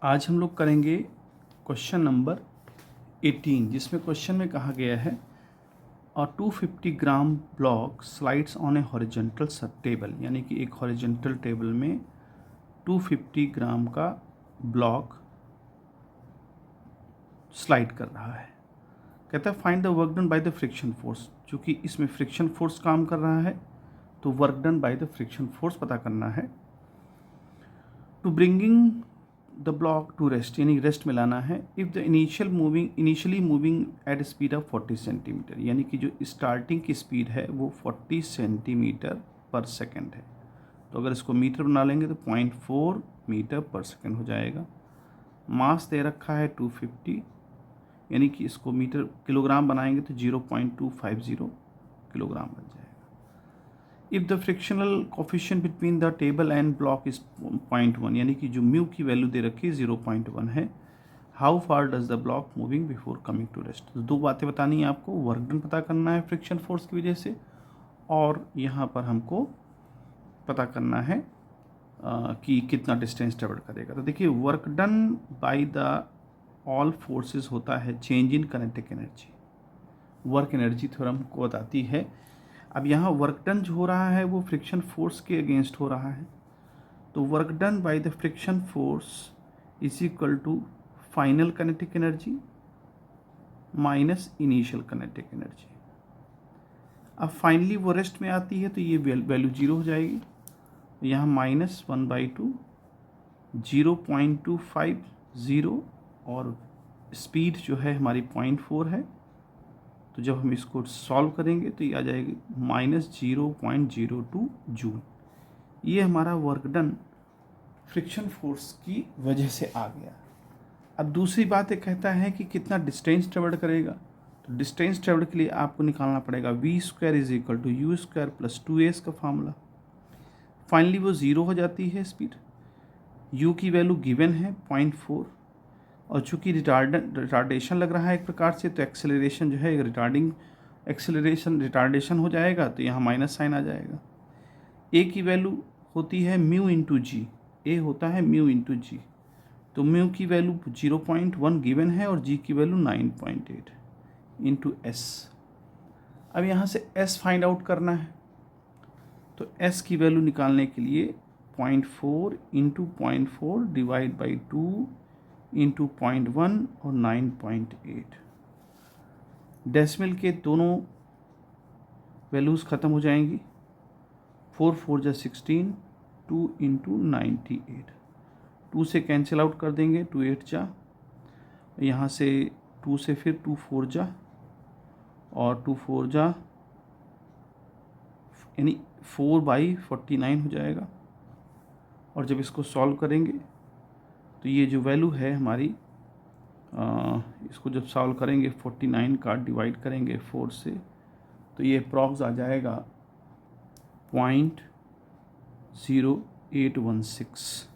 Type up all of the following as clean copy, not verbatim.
आज हम लोग करेंगे क्वेश्चन नंबर 18, जिसमें क्वेश्चन में कहा गया है और 250 gram block slides on a horizontal table, यानी कि एक हॉरिजॉन्टल टेबल में 250 ग्राम का ब्लॉक स्लाइड कर रहा है। कहता है find the work done by the friction force. चूँकि इसमें फ्रिक्शन फोर्स काम कर रहा है तो work done by the friction force पता करना है। To bringing the block to rest, यानी रेस्ट में लाना है। If the initially moving at speed of 40 centimetre, यानी कि जो स्टार्टिंग की स्पीड है वो 40 सेंटीमीटर पर सेकेंड है। तो अगर इसको मीटर बना लेंगे तो 0.4 मीटर पर सेकेंड हो जाएगा। मास दे रखा है 250, यानी कि इसको मीटर किलोग्राम बनाएंगे तो 0.250 किलोग्राम बन जाएगा। If the frictional coefficient between the table and block is 0.1, यानी कि जो म्यू की वैल्यू दे रखी है 0.1 है। How far does the block moving before coming to rest. तो दो बातें बतानी है आपको, वर्क डन पता करना है फ्रिक्शन फोर्स की वजह से, और यहाँ पर हमको पता करना है कि कितना डिस्टेंस ट्रेवल करेगा। तो देखिए work done by the all forces होता है change in kinetic energy. Work energy theorem को बताती है। अब यहाँ वर्क डन जो हो रहा है वो फ्रिक्शन फोर्स के अगेंस्ट हो रहा है, तो work done by the friction force is equal to final kinetic energy minus initial kinetic energy. अब फाइनली वो रेस्ट में आती है तो ये वैल्यू 0 हो जाएगी। यहाँ -1/2 0.250 और स्पीड जो है हमारी 0.4 है। तो जब हम इसको सॉल्व करेंगे तो ये आ जाएगी -0.02 जूल। ये हमारा वर्क डन फ्रिक्शन फोर्स की वजह से आ गया। अब दूसरी बात ये कहता है कि कितना डिस्टेंस ट्रेवल करेगा। तो डिस्टेंस ट्रेवल के लिए आपको निकालना पड़ेगा v² = u² + 2s का फार्मूला। फाइनली वो 0 हो जाती है स्पीड। u की वैल्यू गिवन है 0.4, और चूँकि रिटार्डेशन लग रहा है एक प्रकार से, तो एक्सेलरेशन जो है रिटार्डेशन हो जाएगा, तो यहाँ माइनस साइन आ जाएगा। ए की वैल्यू होती है म्यू इंटू जी, ए होता है म्यू इंटू जी। तो म्यू की वैल्यू 0.1 गिवन है और जी की वैल्यू 9.8 इंटू एस। अब यहाँ से एस फाइंड आउट करना है, तो एस की वैल्यू निकालने के लिए 0.4 इंटू 0.4 डिवाइड बाई 2 इंटू 0.1 और 9.8। डेसिमल के दोनों वैल्यूज़ ख़त्म हो जाएंगी। 4 4 जा 16, 2 इंटू 98, 2 से कैंसिल आउट कर देंगे, 2 8 जा, यहाँ से 2 से फिर 2 4 जा और 2 4 जा, यानी 4/49 हो जाएगा। और जब इसको सॉल्व करेंगे तो ये जो वैल्यू है हमारी, इसको जब सॉल्व करेंगे 49 का डिवाइड करेंगे 4 से, तो ये अप्रॉक्स आ जाएगा 0.0816,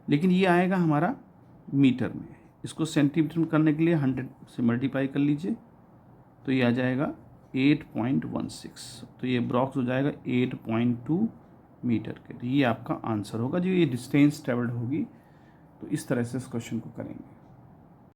लेकिन ये आएगा हमारा मीटर में। इसको सेंटीमीटर में करने के लिए 100 से मल्टीप्लाई कर लीजिए, तो ये आ जाएगा 8.16। तो ये अप्रॉक्स हो जाएगा 8.2 मीटर के। तो ये आपका आंसर होगा जो ये डिस्टेंस ट्रेवल्ड होगी। तो इस तरह से इस क्वेश्चन को करेंगे।